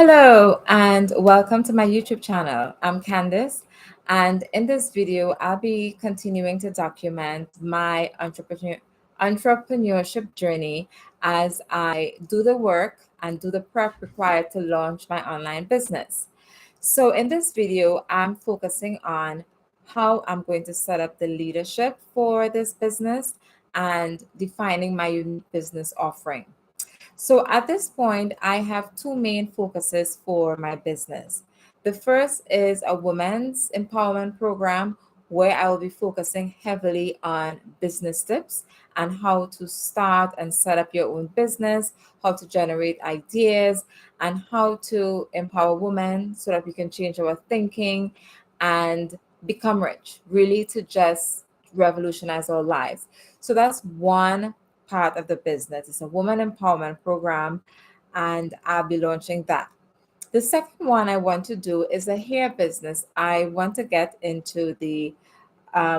Hello and welcome to my YouTube channel. I'm Candice, and in this video, I'll be continuing to document my entrepreneurship journey as I do the work and do the prep required to launch my online business. So, in this video, I'm focusing on how I'm going to set up the leadership for this business and defining my unique business offering. So at this point, I have two main focuses for my business. The first is a women's empowerment program where I will be focusing heavily on business tips and how to start and set up your own business, how to generate ideas, and how to empower women so that we can change our thinking and become rich, really to just revolutionize our lives. So that's one part of the business. It's a woman empowerment program, and I'll be launching that. The second one I want to do is a hair business. I want to get into the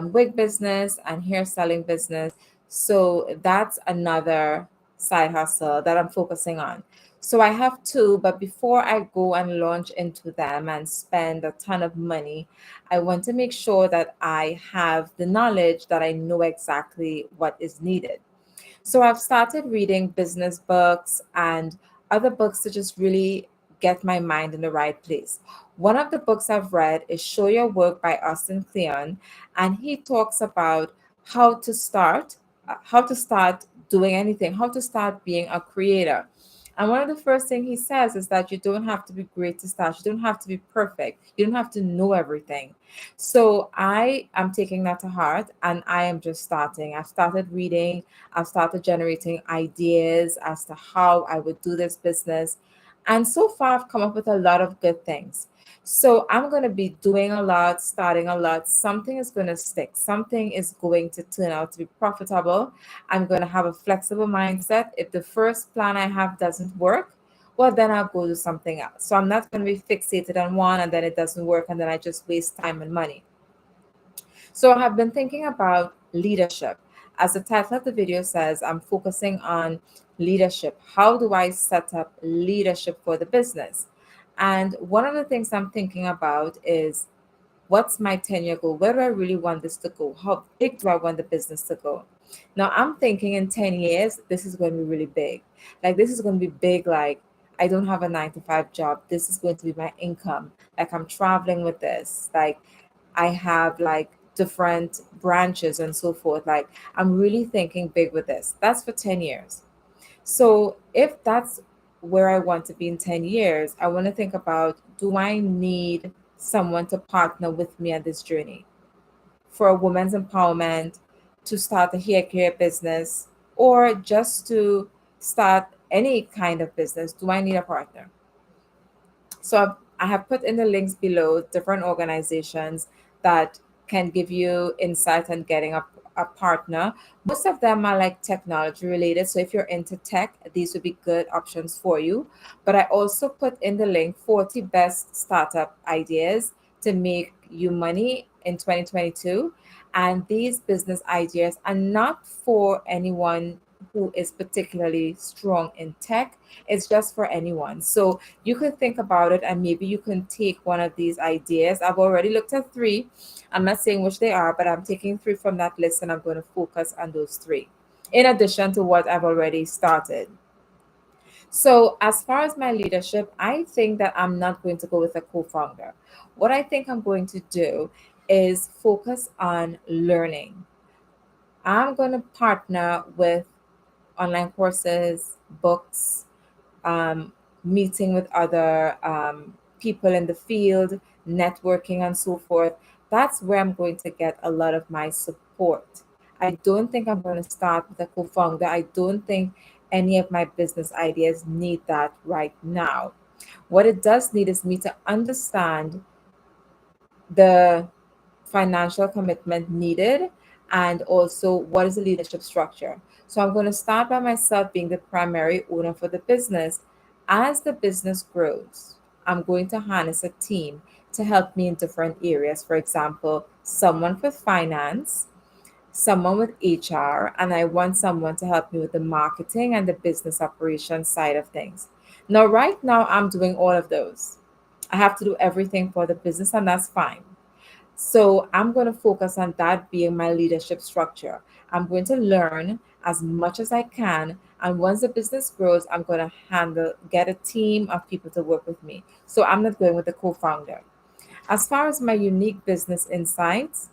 wig business and hair selling business. So that's another side hustle that I'm focusing on. So I have two, but before I go and launch into them and spend a ton of money, I want to make sure that I have the knowledge that I know exactly what is needed. So I've started reading business books and other books to just really get my mind in the right place. One of the books I've read is Show Your Work by Austin Kleon, and he talks about how to start, how to start doing anything, how to start being a creator. And one of the first thing he says is that you don't have to be great to start. You don't have to be perfect. You don't have to know everything. So I am taking that to heart and I am just starting. I've started reading, I've started generating ideas as to how I would do this business. And so far, I've come up with a lot of good things. So I'm going to be doing a lot, starting a lot. Something is going to stick. Something is going to turn out to be profitable. I'm going to have a flexible mindset. If the first plan I have doesn't work, well, then I'll go do something else. So I'm not going to be fixated on one and then it doesn't work and then I just waste time and money. So I have been thinking about leadership. As the title of the video says, I'm focusing on leadership. How do I set up leadership for the business? And one of the things I'm thinking about is what's my 10-year goal? Where do I really want this to go? How big do I want the business to go? Now, I'm thinking in 10 years, this is going to be really big. Like, this is going to be big. Like, I don't have a 9 to 5 job. This is going to be my income. Like, I'm traveling with this. Like, I have like different branches and so forth. Like, I'm really thinking big with this. That's for 10 years. So if that's where I want to be in 10 years, I want to think about, do I need someone to partner with me on this journey for a woman's empowerment, to start a hair care business, or just to start any kind of business? Do I need a partner? So I have put in the links below different organizations that can give you insight on getting a partner. Most of them are like technology related. So if you're into tech, these would be good options for you. But I also put in the link 40 best startup ideas to make you money in 2022. And these business ideas are not for anyone who is particularly strong in tech. It's just for anyone. So you could think about it and maybe you can take one of these ideas. I've already looked at three. I'm not saying which they are, but I'm taking three from that list and I'm going to focus on those three, in addition to what I've already started. So, as far as my leadership, I think that I'm not going to go with a co founder. What I think I'm going to do is focus on learning. I'm going to partner with online courses, books, um, meeting with other people in the field, networking, and so forth. That's where I'm going to get a lot of my support. I don't think I'm going to start with a co founder. I don't think any of my business ideas need that right now. What it does need is me to understand the financial commitment needed and also what is the leadership structure. So I'm going to start by myself being the primary owner for the business. As the business grows, I'm going to harness a team to help me in different areas. For example, someone for finance, someone with HR, and I want someone to help me with the marketing and the business operations side of things. Now, right now, I'm doing all of those. I have to do everything for the business, and that's fine. So I'm going to focus on that being my leadership structure. I'm going to learn as much as I can. And once the business grows, I'm going to get a team of people to work with me. So I'm not going with the co founder. As far as my unique business insights,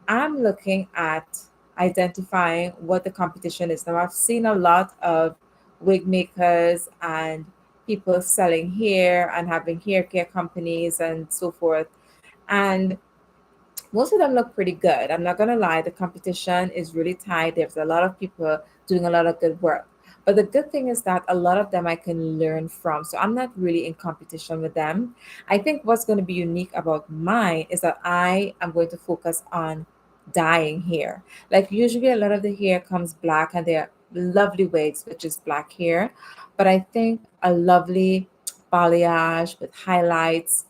I'm looking at identifying what the competition is. Now, I've seen a lot of wig makers and people selling hair and having hair care companies and so forth. And most of them look pretty good. I'm not going to lie, the competition is really tight. There's a lot of people doing a lot of good work. But the good thing is that a lot of them I can learn from. So I'm not really in competition with them. I think what's going to be unique about mine is that I am going to focus on dyeing hair. Like usually a lot of the hair comes black and they're lovely wigs, which is black hair. But I think a lovely balayage with highlights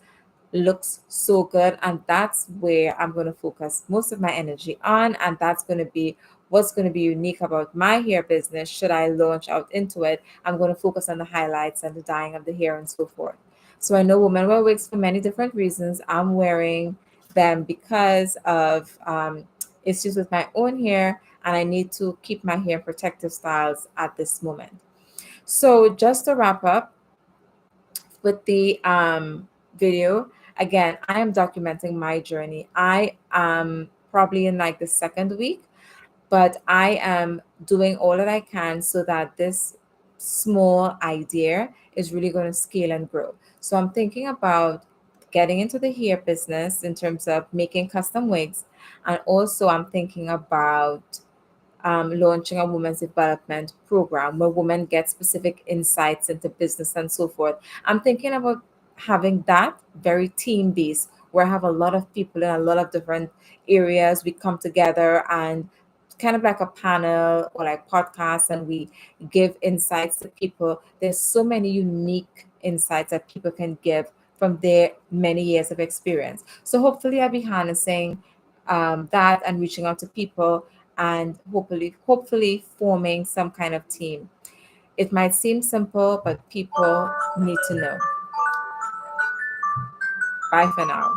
looks so good, and that's where I'm going to focus most of my energy on, and that's going to be what's going to be unique about my hair business. Should I launch out into it, I'm going to focus on the highlights and the dyeing of the hair and so forth. So I know women wear wigs for many different reasons. I'm wearing them because of issues with my own hair, and I need to keep my hair in protective styles at this moment. So just to wrap up with the video, again, I am documenting my journey. I am probably in like the second week, but I am doing all that I can so that this small idea is really going to scale and grow. So I'm thinking about getting into the hair business in terms of making custom wigs. And also, I'm thinking about launching a women's development program where women get specific insights into business and so forth. I'm thinking about having that very team based where I have a lot of people in a lot of different areas. We come together and kind of like a panel or like podcasts, and we give insights to people. There's so many unique insights that people can give from their many years of experience. So hopefully I'll be harnessing that and reaching out to people and hopefully forming some kind of team. It might seem simple, but people need to know. Bye for now.